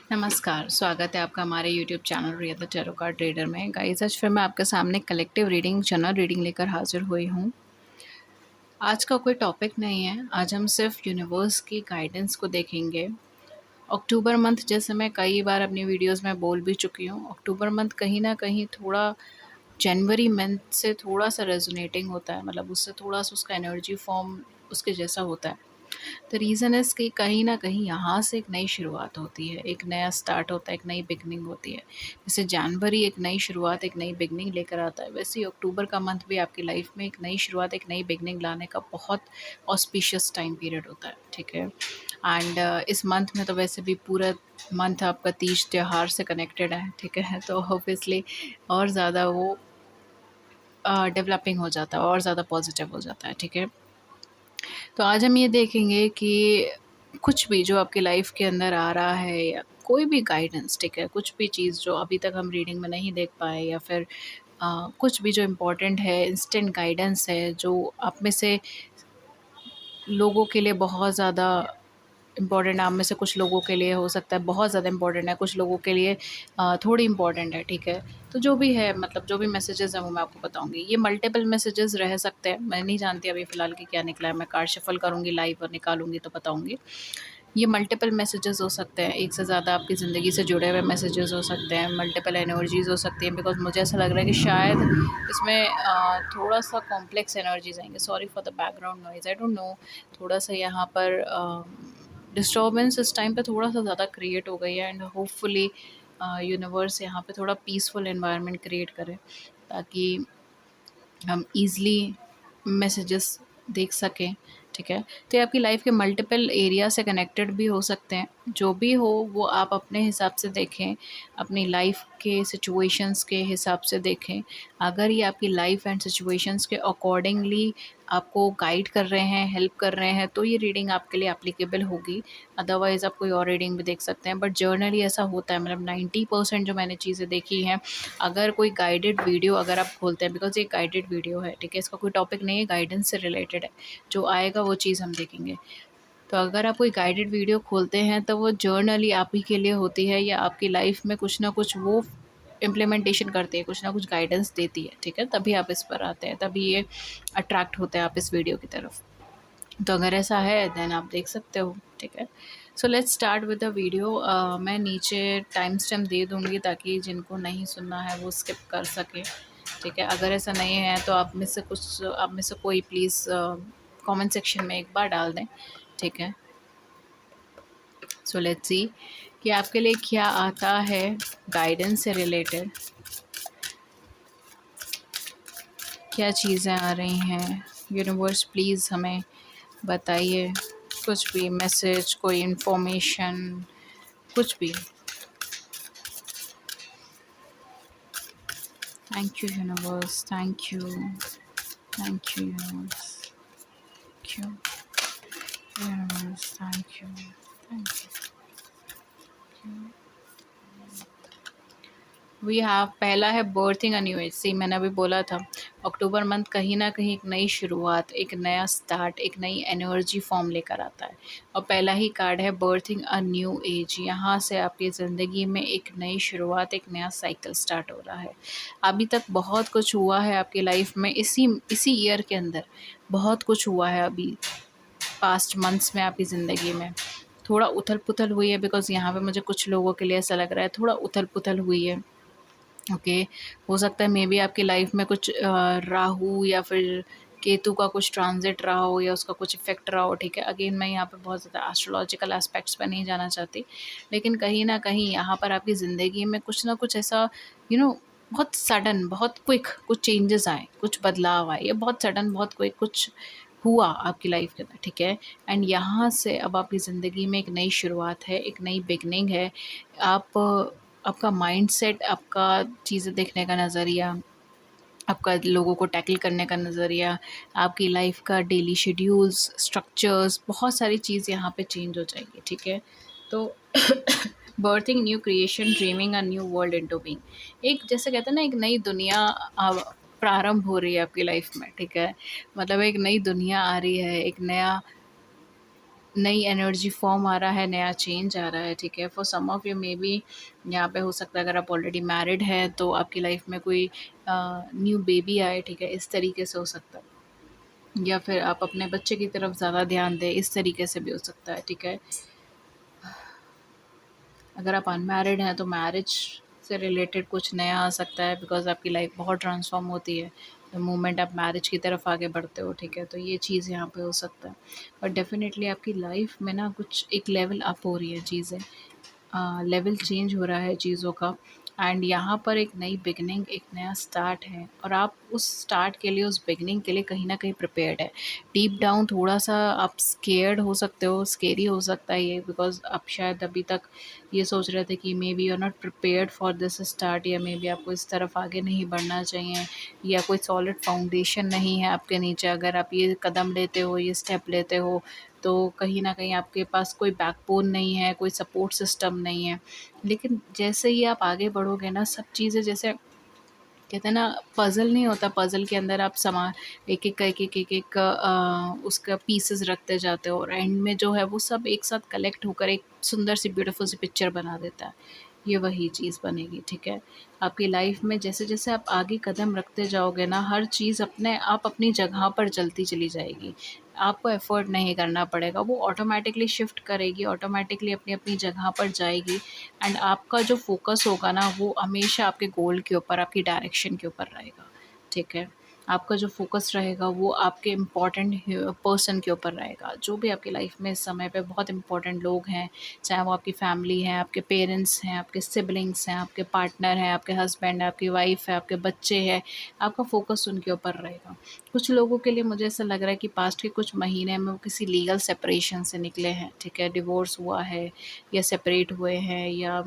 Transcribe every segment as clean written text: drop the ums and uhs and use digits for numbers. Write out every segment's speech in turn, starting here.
नमस्कार, स्वागत है आपका हमारे YouTube channel Riya the tarot card reader में। गाइस, आज फिर मैं आपके सामने कलेक्टिव रीडिंग, जनरल रीडिंग लेकर हाज़िर हुई हूँ। आज का कोई टॉपिक नहीं है, आज हम सिर्फ़ यूनिवर्स की गाइडेंस को देखेंगे। अक्टूबर मंथ, जैसे मैं कई बार अपनी वीडियोज़ में बोल भी चुकी हूँ, अक्टूबर मंथ कहीं न कहीं थोड़ा जनवरी मंथ से थोड़ा-सा रेज़ोनेटिंग होता है, मतलब उससे थोड़ा-सा उसका एनर्जी फ़ॉर्म उसके जैसा होता है। द रीज़न इज़ कि कहीं न कहीं यहाँ से एक नई शुरुआत होती है, एक नया स्टार्ट होता है, एक नई बिगिनिंग होती है। जैसे जनवरी एक नई शुरुआत, एक नई बिगिनिंग लेकर आता है, वैसे ही अक्टूबर का मंथ भी आपकी लाइफ़ में एक नई शुरुआत, एक नई बिगिनिंग लाने का बहुत ऑस्पिशियस टाइम पीरियड होता है, ठीक है? एंड इस मंथ में तो वैसे भी पूरा मंथ आपका तीज त्योहार से कनेक्टेड है, ठीक है? तो ऑब्वियसली और ज़्यादा वो डेवलपिंग हो जाता है और ज़्यादा पॉज़िटिव हो जाता है, ठीक है? तो आज हम ये देखेंगे कि कुछ भी जो आपकी लाइफ के अंदर आ रहा है या कोई भी गाइडेंस, ठीक है, कुछ भी चीज़ जो अभी तक हम रीडिंग में नहीं देख पाए या फिर कुछ भी जो इम्पोर्टेंट है, इंस्टेंट गाइडेंस है जो आप में से लोगों के लिए बहुत ज़्यादा इम्पोर्टेंट, आप में से कुछ लोगों के लिए हो सकता है बहुत ज़्यादा इम्पोर्टेंट है, कुछ लोगों के लिए थोड़ी इम्पोर्टेंट है, ठीक है। तो जो भी है, मतलब जो भी मैसेजेस हैं वो मैं आपको बताऊंगी। ये मल्टीपल मैसेजेस रह सकते हैं, मैं नहीं जानती अभी फ़िलहाल कि क्या निकला है, मैं कार्ड शफल करूँगी लाइव और निकालूंगी तो बताऊंगी। ये मल्टीपल मैसेजेस हो सकते हैं, एक से ज़्यादा आपकी ज़िंदगी से जुड़े हुए मैसेजेस हो सकते हैं, मल्टीपल एनर्जीज़ हो सकती हैं, बिकॉज़ मुझे ऐसा लग रहा है कि शायद इसमें थोड़ा-सा कॉम्प्लेक्स एनर्जीज़ आएँगे। Sorry for the background noise, I don't know, थोड़ा-सा यहाँ पर डिस्टर्बेंस इस टाइम पे थोड़ा-सा ज़्यादा क्रिएट हो गई है एंड होपफुली यूनिवर्स यहाँ पे थोड़ा पीसफुल एनवायरनमेंट क्रिएट करे, ताकि हम ईज़िली मैसेजेस देख सकें, ठीक है? तो ये आपकी लाइफ़ के मल्टीपल एरिया से कनेक्टेड भी हो सकते हैं। जो भी हो वो आप अपने हिसाब से देखें, अपनी लाइफ़ के सिचुएशंस के हिसाब से देखें। अगर ये आपकी लाइफ़ एंड सिचुएशंस के अकॉर्डिंगली आपको गाइड कर रहे हैं, हेल्प कर रहे हैं, तो ये रीडिंग आपके लिए एप्लीकेबल होगी। अदरवाइज़ आप कोई और रीडिंग भी देख सकते हैं। बट जर्नली ऐसा होता है, मतलब 90% जो मैंने चीज़ें देखी हैं, अगर कोई गाइडेड वीडियो अगर आप खोलते हैं, बिकॉज़ ये गाइडेड वीडियो है, ठीक है? इसका कोई टॉपिक नहीं है, गाइडेंस से रिलेटेड है। जो आएगा वो चीज़ हम देखेंगे। तो अगर आप कोई गाइडेड वीडियो खोलते हैं तो वो जर्नली आप ही के लिए होती है, या आपकी लाइफ़ में कुछ ना कुछ वो इम्प्लीमेंटेशन करती है, कुछ ना कुछ गाइडेंस देती है, ठीक है? तभी आप इस पर आते हैं, तभी ये अट्रैक्ट होते हैं आप इस वीडियो की तरफ। तो अगर ऐसा है देन आप देख सकते हो, ठीक है। So let's start with the video. मैं नीचे टाइम स्टैम्प दे दूँगी ताकि जिनको नहीं सुनना है वो स्किप कर सकें, ठीक है। अगर ऐसा नहीं है तो आप में से कोई प्लीज़ कमेंट सेक्शन में एक बार डाल दें, ठीक है। सो लेट्स सी कि आपके लिए क्या आता है गाइडेंस से रिलेटेड, क्या चीज़ें आ रही हैं। यूनिवर्स प्लीज़ हमें बताइए, कुछ भी मैसेज, कोई इन्फॉर्मेशन, कुछ भी। Thank you universe, thank you, thank you universe, thank you universe, thank you, thank you. We have, पहला है birthing a new age. See, मैंने अभी बोला था अक्टूबर मंथ कहीं ना कहीं एक नई शुरुआत, एक नया स्टार्ट, एक नई एनर्जी फॉर्म लेकर आता है। और पहला ही कार्ड है बर्थिंग अ न्यू एज। यहाँ से आपकी ज़िंदगी में एक नई शुरुआत, एक नया साइकिल स्टार्ट हो रहा है। अभी तक बहुत कुछ हुआ है आपकी लाइफ में, इसी ईयर के अंदर बहुत कुछ हुआ है। अभी पास्ट मंथ्स में आपकी ज़िंदगी में थोड़ा उथल पुथल हुई है, बिकॉज़ यहाँ पे मुझे कुछ लोगों के लिए ऐसा लग रहा है थोड़ा उथल पुथल हुई है। ओके, हो सकता है मे बी आपकी लाइफ में कुछ राहु या फिर केतु का कुछ ट्रांजिट रहा हो या उसका कुछ इफ़ेक्ट रहा हो, ठीक है। अगेन मैं यहाँ पे बहुत ज़्यादा एस्ट्रोलॉजिकल एस्पेक्ट्स पे नहीं जाना चाहती, लेकिन कहीं न कहीं यहाँ पर आपकी ज़िंदगी में कुछ ना कुछ ऐसा यू नो बहुत सडन, बहुत क्विक कुछ चेंजेस आए, कुछ बदलाव आए। ये बहुत सडन, बहुत क्विक कुछ हुआ आपकी लाइफ के अंदर, ठीक है। एंड यहाँ से अब आपकी ज़िंदगी में एक नई शुरुआत है, एक नई बिगनिंग है। आप आपका माइंडसेट, आपका चीज़ें देखने का नज़रिया, आपका लोगों को टैकल करने का नज़रिया, आपकी लाइफ का डेली शेड्यूल्स, स्ट्रक्चर्स, बहुत सारी चीज़ यहाँ पे चेंज हो जाएगी, ठीक है। तो berthing new creation, dreaming a new world into being, एक जैसे कहते हैं ना, एक नई दुनिया प्रारंभ हो रही है आपकी लाइफ में, ठीक है। मतलब एक नई दुनिया आ रही है, एक नया नई एनर्जी फॉर्म आ रहा है, नया चेंज आ रहा है, ठीक है। For some of you maybe यहाँ पे हो सकता है अगर आप ऑलरेडी मैरिड हैं तो आपकी लाइफ में कोई न्यू बेबी आए, ठीक है, इस तरीके से हो सकता है। या फिर आप अपने बच्चे की तरफ ज़्यादा ध्यान दें, इस तरीके से भी हो सकता है, ठीक है। अगर आप अनमैरिड हैं तो मैरिज से रिलेटेड कुछ नया आ सकता है, बिकॉज़ आपकी लाइफ बहुत ट्रांसफ़ॉर्म होती है द मोमेंट आप मैरिज की तरफ आगे बढ़ते हो, ठीक है। तो ये चीज़ यहाँ पे हो सकता है। बट डेफ़िनेटली आपकी लाइफ में ना कुछ एक लेवल अप हो रही है चीज़ें, लेवल चेंज हो रहा है चीज़ों का। एंड यहाँ पर एक नई बिगिनिंग, एक नया स्टार्ट है और आप उस स्टार्ट के लिए, उस बिगिनिंग के लिए कहीं न कहीं प्रिपेयर्ड है। डीप डाउन थोड़ा-सा आप स्केयर्ड हो सकते हो, स्केरी हो सकता है ये, बिकॉज़ आप शायद अभी तक ये सोच रहे थे कि maybe you are not prepared for this start, या मे बी आपको इस तरफ आगे नहीं बढ़ना चाहिए, या कोई सॉलिड फाउंडेशन नहीं है आपके नीचे। अगर आप ये कदम लेते हो, ये स्टेप लेते हो, तो कहीं न कहीं आपके पास कोई बैकबोन नहीं है, कोई सपोर्ट सिस्टम नहीं है। लेकिन जैसे ही आप आगे बढ़ोगे ना, सब चीज़ें जैसे कहते हैं ना, पज़ल नहीं होता, पज़ल के अंदर आप एक-एक उसका पीसेस रखते जाते हो और एंड में जो है वो सब एक साथ कलेक्ट होकर एक सुंदर सी ब्यूटीफुल सी पिक्चर बना देता है। ये वही चीज़ बनेगी, ठीक है। आपकी लाइफ में जैसे-जैसे आप आगे कदम रखते जाओगे ना, हर चीज़ अपने आप अपनी जगह पर चलती चली जाएगी। आपको एफ़र्ट नहीं करना पड़ेगा, वो ऑटोमैटिकली शिफ्ट करेगी, ऑटोमैटिकली अपनी-अपनी जगह पर जाएगी। एंड आपका जो फ़ोकस होगा ना, वो हमेशा आपके गोल के ऊपर, आपकी डायरेक्शन के ऊपर रहेगा, ठीक है। आपका जो फ़ोकस रहेगा वो आपके इम्पोर्टेंट पर्सन के ऊपर रहेगा। जो भी आपकी लाइफ में इस समय पे बहुत इम्पोर्टेंट लोग हैं, चाहे वो आपकी फैमिली है, आपके पेरेंट्स हैं, आपके सिबलिंग्स हैं, आपके पार्टनर हैं, आपके हस्बैंड है, आपकी वाइफ़ है, आपके बच्चे हैं, आपका फ़ोकस उनके ऊपर रहेगा। कुछ लोगों के लिए मुझे ऐसा लग रहा है कि पास्ट के कुछ महीने में वो किसी लीगल सेपरेशन से निकले हैं, ठीक है, डिवोर्स हुआ है या सेपरेट हुए हैं, या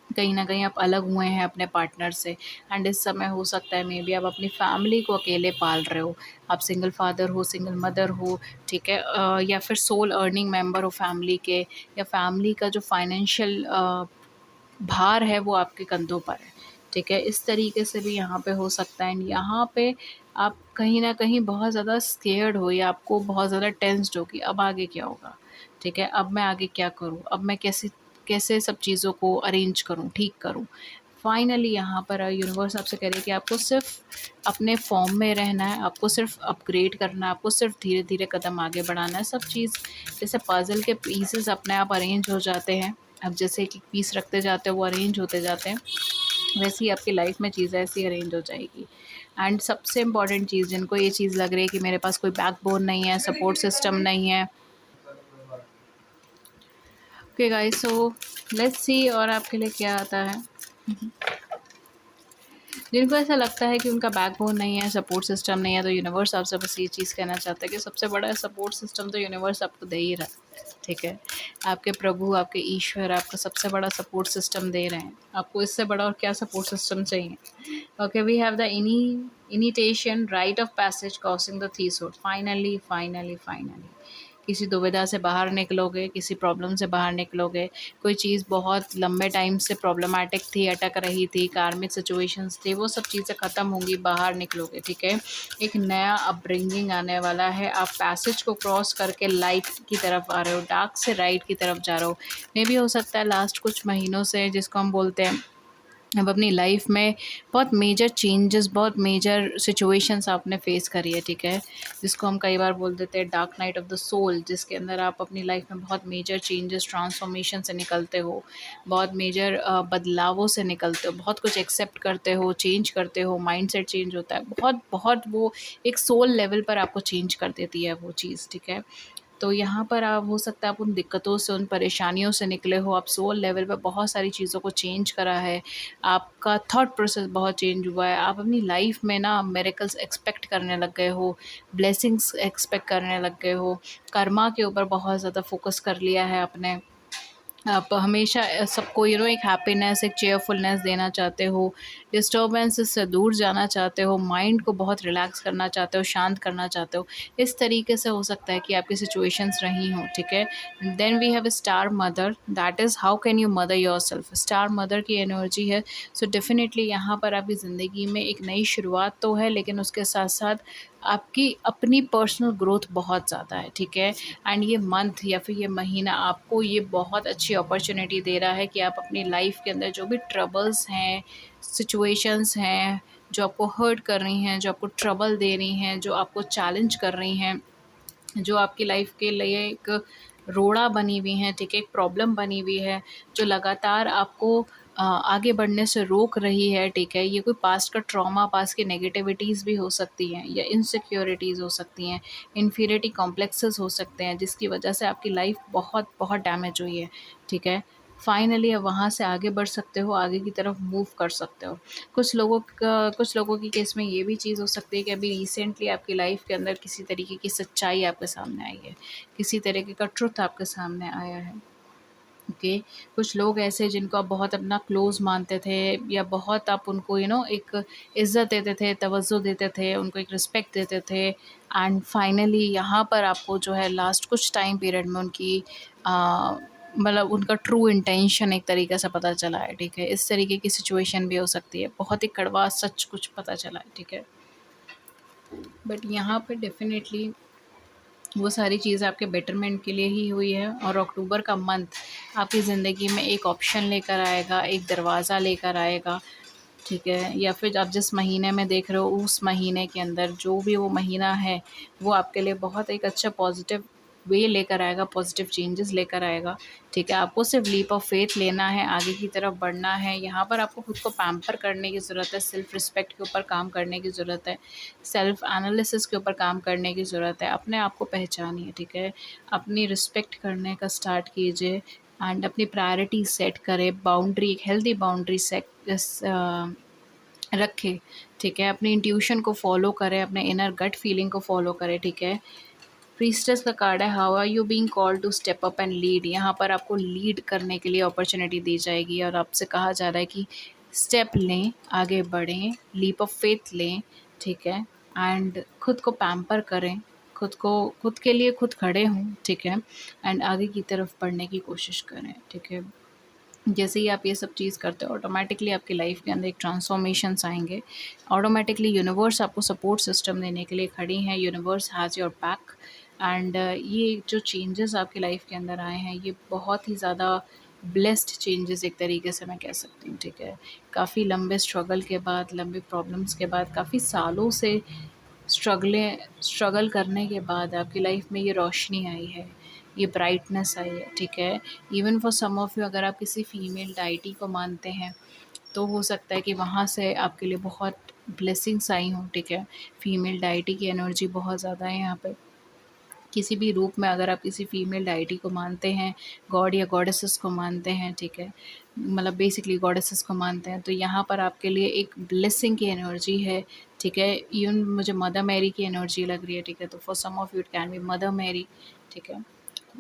कहीं न कहीं आप अलग हुए हैं अपने पार्टनर से। एंड इस समय हो सकता है मे बी आप अपनी फैमिली को अकेले पाल रहे हो। आप सिंगल फादर हो, सिंगल मदर हो, ठीक है, या फिर सोल अर्निंग मेंबर हो फैमिली के, या फैमिली का जो फाइनेंशियल भार है वो आपके कंधों पर है, ठीक है। इस तरीके से भी यहाँ पे हो सकता है। एंड यहाँ पे आप कहीं न कहीं बहुत ज़्यादा स्केयर्ड हो, या आपको बहुत ज़्यादा टेंस्ड हो कि अब आगे क्या होगा, ठीक है? अब मैं आगे क्या करूँ? अब मैं कैसे कैसे सब चीज़ों को अरेंज करूँ, ठीक करूँ? फाइनली यहाँ पर यूनिवर्स आपसे कह रही है कि आपको सिर्फ़ अपने फ़ॉर्म में रहना है, आपको सिर्फ़ अपग्रेड करना है, आपको सिर्फ़ धीरे-धीरे कदम आगे बढ़ाना है। सब चीज़ जैसे पज़ल के पीसेस अपने आप अरेंज हो जाते हैं, आप जैसे एक-एक पीस रखते जाते हो वो अरेंज होते जाते हैं, वैसे ही आपकी लाइफ में चीज़ें ऐसी अरेंज हो जाएगी। एंड सबसे इम्पोर्टेंट चीज़, जिनको ये चीज़ लग रही है कि मेरे पास कोई बैकबोन नहीं है, सपोर्ट सिस्टम नहीं है, okay guys, so let's see और आपके लिए क्या आता है। जिनको ऐसा लगता है कि उनका बैकबोन नहीं है, सपोर्ट सिस्टम नहीं है, तो यूनिवर्स आपसे बस ये चीज़ कहना चाहता है कि सबसे बड़ा सपोर्ट सिस्टम तो यूनिवर्स आपको दे ही रहा है, ठीक है। आपके प्रभु, आपके ईश्वर आपका सबसे बड़ा सपोर्ट सिस्टम दे रहे हैं। आपको इससे बड़ा और क्या सपोर्ट सिस्टम चाहिए? Okay, we have the initiation rite of passage crossing the threshold. Finally, finally, finally किसी दुविधा से बाहर निकलोगे, किसी प्रॉब्लम से बाहर निकलोगे। कोई चीज़ बहुत लंबे टाइम से प्रॉब्लमैटिक थी, अटक रही थी, कार्मिक सिचुएशंस थी, वो सब चीज़ें ख़त्म होंगी, बाहर निकलोगे, ठीक है। एक नया अपब्रिंगिंग आने वाला है। आप पैसेज को क्रॉस करके लाइट की तरफ आ रहे हो, डार्क से लाइट की तरफ जा रहे हो। मे बी हो सकता है लास्ट कुछ महीनों से, जिसको हम बोलते हैं, अब अपनी लाइफ में बहुत मेजर चेंजेस, बहुत मेजर सिचुएशंस आपने फेस करी है, ठीक है। जिसको हम कई बार बोल देते हैं dark night of the soul, जिसके अंदर आप अपनी लाइफ में बहुत मेजर चेंजेस, ट्रांसफॉर्मेशन से निकलते हो, बहुत मेजर बदलावों से निकलते हो, बहुत कुछ एक्सेप्ट करते हो, चेंज करते हो, माइंडसेट चेंज होता है, बहुत बहुत वो एक सोल लेवल पर आपको चेंज कर देती है वो चीज़, ठीक है। तो यहाँ पर आप हो सकता है आप उन दिक्कतों से, उन परेशानियों से निकले हो, आप सोल लेवल पे बहुत सारी चीज़ों को चेंज करा है, आपका थॉट प्रोसेस बहुत चेंज हुआ है, आप अपनी लाइफ में ना मिरेकल्स एक्सपेक्ट करने लग गए हो, ब्लेसिंग्स एक्सपेक्ट करने लग गए हो, कर्मा के ऊपर बहुत ज़्यादा फोकस कर लिया है आपने। आप हमेशा सबको एक हैप्पीनेस, एक चीयरफुलनेस देना चाहते हो, डिस्टर्बेंसेस से दूर जाना चाहते हो, माइंड को बहुत रिलैक्स करना चाहते हो, शांत करना चाहते हो। इस तरीके से हो सकता है कि आपकी सिचुएशंस रही हों, ठीक है। Then we have a star mother, that is how can you mother yourself. Star mother की एनर्जी है। सो डेफिनेटली यहाँ पर आपकी ज़िंदगी में एक नई शुरुआत तो है, लेकिन उसके साथ साथ आपकी अपनी पर्सनल ग्रोथ बहुत ज़्यादा है, ठीक है। एंड ये मंथ या फिर ये महीना आपको ये बहुत अच्छी अपॉर्चुनिटी दे रहा है कि आप अपनी लाइफ के अंदर जो भी ट्रबल्स हैं, सिचुएशंस हैं, जो आपको हर्ट कर रही हैं, जो आपको ट्रबल दे रही हैं, जो आपको चैलेंज कर रही हैं, जो आपकी लाइफ के लिए एक रोड़ा बनी हुई हैं, ठीक है, एक प्रॉब्लम बनी हुई है, जो लगातार आपको आगे बढ़ने से रोक रही है, ठीक है। ये कोई पास्ट का ट्रॉमा, पास्ट की नेगेटिविटीज़ भी हो सकती हैं, या इनसिक्योरिटीज़ हो सकती हैं, इन्फीरियरिटी कॉम्प्लेक्सेस हो सकते हैं, जिसकी वजह से आपकी लाइफ बहुत बहुत डैमेज हुई है, ठीक है। फाइनली अब वहाँ से आगे बढ़ सकते हो, आगे की तरफ मूव कर सकते हो। कुछ लोगों की केस में ये भी चीज़ हो सकती है कि अभी रिसेंटली आपकी लाइफ के अंदर किसी तरीके की सच्चाई आपके सामने आई है, किसी तरीके का ट्रुथ आपके सामने आया है, ओके। कुछ लोग ऐसे जिनको आप बहुत अपना क्लोज़ मानते थे, या बहुत आप उनको एक इज़्ज़त देते थे, तवज्जो देते थे, उनको एक रिस्पेक्ट देते थे, एंड फाइनली यहाँ पर आपको जो है लास्ट कुछ टाइम पीरियड में उनकी अ, मतलब उनका ट्रू इंटेंशन एक तरीके से पता चला है, ठीक है। इस तरीके की सिचुएशन भी हो सकती है, बहुत ही कड़वा सच कुछ पता चला है, ठीक है। बट यहाँ पे डेफ़िनेटली वो सारी चीज़ें आपके बेटरमेंट के लिए ही हुई है, और अक्टूबर का मंथ आपकी ज़िंदगी में एक ऑप्शन लेकर आएगा, एक दरवाज़ा लेकर आएगा, ठीक है। या फिर आप जिस महीने में देख रहे हो, उस महीने के अंदर जो भी वो महीना है, वो आपके लिए बहुत एक अच्छा पॉजिटिव वे लेकर आएगा, पॉजिटिव चेंजेस लेकर आएगा, ठीक है। आपको सिर्फ लीप ऑफ फेथ लेना है, आगे की तरफ बढ़ना है। यहाँ पर आपको खुद को पैम्पर करने की ज़रूरत है, सेल्फ रिस्पेक्ट के ऊपर काम करने की ज़रूरत है, सेल्फ एनालिसिस के ऊपर काम करने की ज़रूरत है। अपने आप को पहचानिए, ठीक है। अपनी रिस्पेक्ट करने का स्टार्ट कीजिए, एंड अपनी प्रायोरिटी सेट करें, बाउंड्री, एक हेल्दी बाउंड्री सेट रखें, ठीक है। अपनी इंट्यूशन को फॉलो करें, अपने इनर गट फीलिंग को फॉलो करें, ठीक है। प्रीस्टेस का कार्ड है, how are you being called to step up and lead. यहाँ पर आपको लीड करने के लिए अपॉर्चुनिटी दी जाएगी, और आपसे कहा जा रहा है कि स्टेप लें, आगे बढ़ें, लीप ऑफ फेथ लें, ठीक है। एंड खुद को पैम्पर करें, खुद के लिए खुद खड़े हों, ठीक है। एंड आगे की तरफ बढ़ने की कोशिश करें, ठीक है। जैसे ही आप ये सब चीज़ करते हो, ऑटोमेटिकली आपकी लाइफ के अंदर एक ट्रांसफॉर्मेशंस आएंगे। ऑटोमेटिकली यूनिवर्स आपको सपोर्ट सिस्टम देने के लिए खड़ी हैं, universe has your back. And ये जो चेंजेस आपकी लाइफ के अंदर आए हैं, ये बहुत ही ज़्यादा ब्लेस्ड चेंजेस एक तरीके से मैं कह सकती हूँ, ठीक है। काफ़ी लंबे स्ट्रगल के बाद, लंबे प्रॉब्लम्स के बाद, काफ़ी सालों से स्ट्रगल करने के बाद आपकी लाइफ में ये रोशनी आई है, ये ब्राइटनेस आई है, ठीक है। Even for some of you, अगर आप किसी फीमेल डाइटी को मानते हैं, तो हो सकता है कि वहाँ से आपके लिए बहुत ब्लेसिंग्स आई हों, ठीक है। फीमेल डाइटी की एनर्जी बहुत ज़्यादा है यहाँ पे। किसी भी रूप में अगर आप किसी फीमेल डाइटी को मानते हैं, गॉड या गॉडेसेस को मानते हैं, ठीक है, मतलब बेसिकली गॉडेसेस को मानते हैं, तो यहाँ पर आपके लिए एक ब्लेसिंग की एनर्जी है, ठीक है। इवन मुझे मदर मैरी की एनर्जी लग रही है, ठीक है। तो for some of you it can be Mother Mary, ठीक है।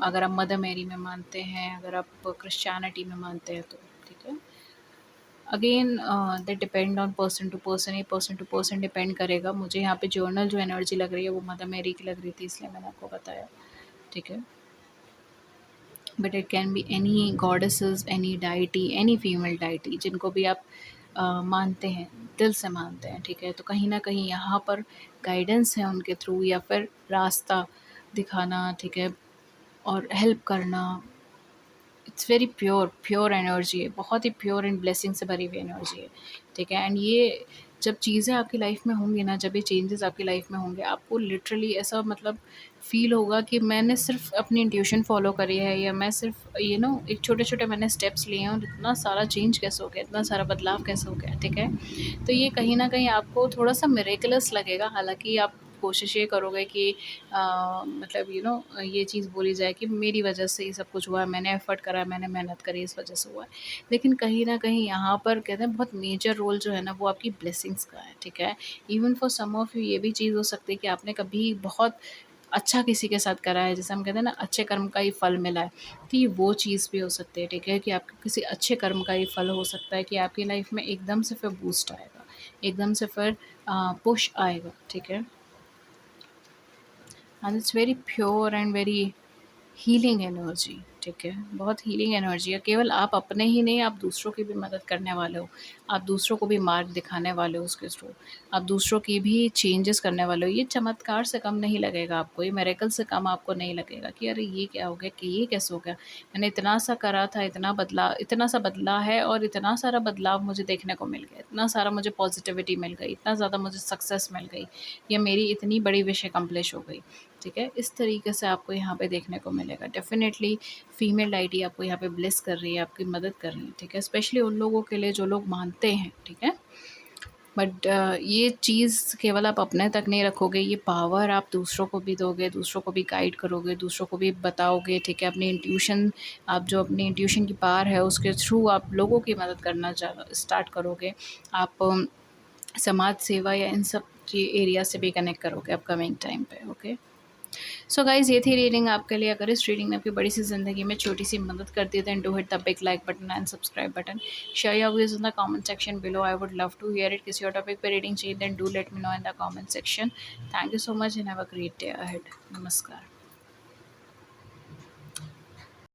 अगर आप मदर मैरी में मानते हैं, अगर आप क्रिश्चियनिटी में मानते हैं, तो ठीक है। Again that depend on person to person, ये पर्सन टू पर्सन डिपेंड करेगा। मुझे यहाँ पे जर्नल जो एनर्जी लग रही है, वो मदर मेरी की लग रही थी, इसलिए मैंने आपको बताया, ठीक है। But it can be any goddesses, any deity, any female deity, जिनको भी आप मानते हैं, दिल से मानते हैं, ठीक है। तो कहीं ना कहीं यहाँ पर गाइडेंस है उनके थ्रू, या फिर रास्ता दिखाना, ठीक है, और हेल्प करना। इट्स वेरी प्योर एनर्जी है, बहुत ही प्योर एंड ब्लेसिंग से भरी हुई एनर्जी है, ठीक है। एंड ये जब चीज़ें आपकी लाइफ में होंगी ना, जब ये चेंजेस आपकी लाइफ में होंगे, आपको लिटरली ऐसा मतलब फील होगा कि मैंने सिर्फ अपनी इंट्यूशन फॉलो करी है, या मैं सिर्फ एक छोटे छोटे मैंने स्टेप्स लिए हैं, और इतना सारा चेंज कैसे हो गया, इतना सारा बदलाव कैसे हो गया, ठीक है। तो ये कहीं न कहीं आपको थोड़ा-सा मिरेकलस लगेगा, हालाँकि आप कोशिश ये करोगे कि मतलब ये चीज़ बोली जाए कि मेरी वजह से ये सब कुछ हुआ है, मैंने एफ़र्ट करा है, मैंने मेहनत करी, इस वजह से हुआ है। लेकिन कहीं न कहीं यहाँ पर कहते हैं बहुत मेजर रोल जो है ना, वो आपकी ब्लेसिंग्स का है, ठीक है। Even for some of you ये भी चीज़ हो सकती है कि आपने कभी बहुत अच्छा किसी के साथ करा है, जैसे हम कहते हैं ना, अच्छे कर्म का ही फल मिला है, तो ये वो चीज़ भी हो सकती है, ठीक है, कि आपको किसी अच्छे कर्म का ही फल हो सकता है कि आपकी लाइफ में एकदम से फिर बूस्ट आएगा, एकदम से फिर पुश आएगा, ठीक है। And it's very pure and very healing energy, ठीक है? बहुत हीलिंग एनर्जी है, केवल आप अपने ही नहीं, आप दूसरों की भी मदद करने वाले हो, आप दूसरों को भी मार्ग दिखाने वाले हो उसके थ्रू, आप दूसरों की भी चेंजेस करने वाले हो। ये चमत्कार से कम नहीं लगेगा आपको, ये मिरेकल से कम आपको नहीं लगेगा कि अरे ये क्या हो गया, कि ये कैसे हो गया? मैंने इतना सा करा था, इतना सा बदला है और इतना सारा बदलाव मुझे देखने को मिल गया, इतना सारा मुझे पॉज़िटिविटी मिल गई, इतना ज़्यादा मुझे सक्सेस मिल गई, या मेरी इतनी बड़ी विश अकम्प्लिश हो गई। ठीक है? इस तरीके से आपको यहाँ पे देखने को मिलेगा। डेफ़िनेटली फीमेल डायटी आपको यहाँ पे ब्लेस कर रही है, आपकी मदद कर रही है, ठीक है? स्पेशली उन लोगों के लिए जो लोग मानते हैं, ठीक है? बट ये चीज़ केवल आप अपने तक नहीं रखोगे, ये पावर आप दूसरों को भी दोगे, दूसरों को भी गाइड करोगे, दूसरों को भी बताओगे, ठीक है? आप जो अपनी इंट्यूशन की पावर है, उसके थ्रू आप लोगों की मदद करना स्टार्ट करोगे। आप समाज सेवा या इन सब एरिया से भी कनेक्ट करोगे अपकमिंग टाइम पे, ओके? सो गाइज़, ये थी रीडिंग आपके लिए। अगर इस रीडिंग ने आपकी बड़ी सी ज़िंदगी में छोटी सी मदद कर दी, then do hit the big like button and subscribe button. Share your views in the comment section below, I would love to hear it. किसी और टॉपिक पे रीडिंग चाहिए, then do let me know in the comment section. Thank you so much and have a great day ahead. नमस्कार।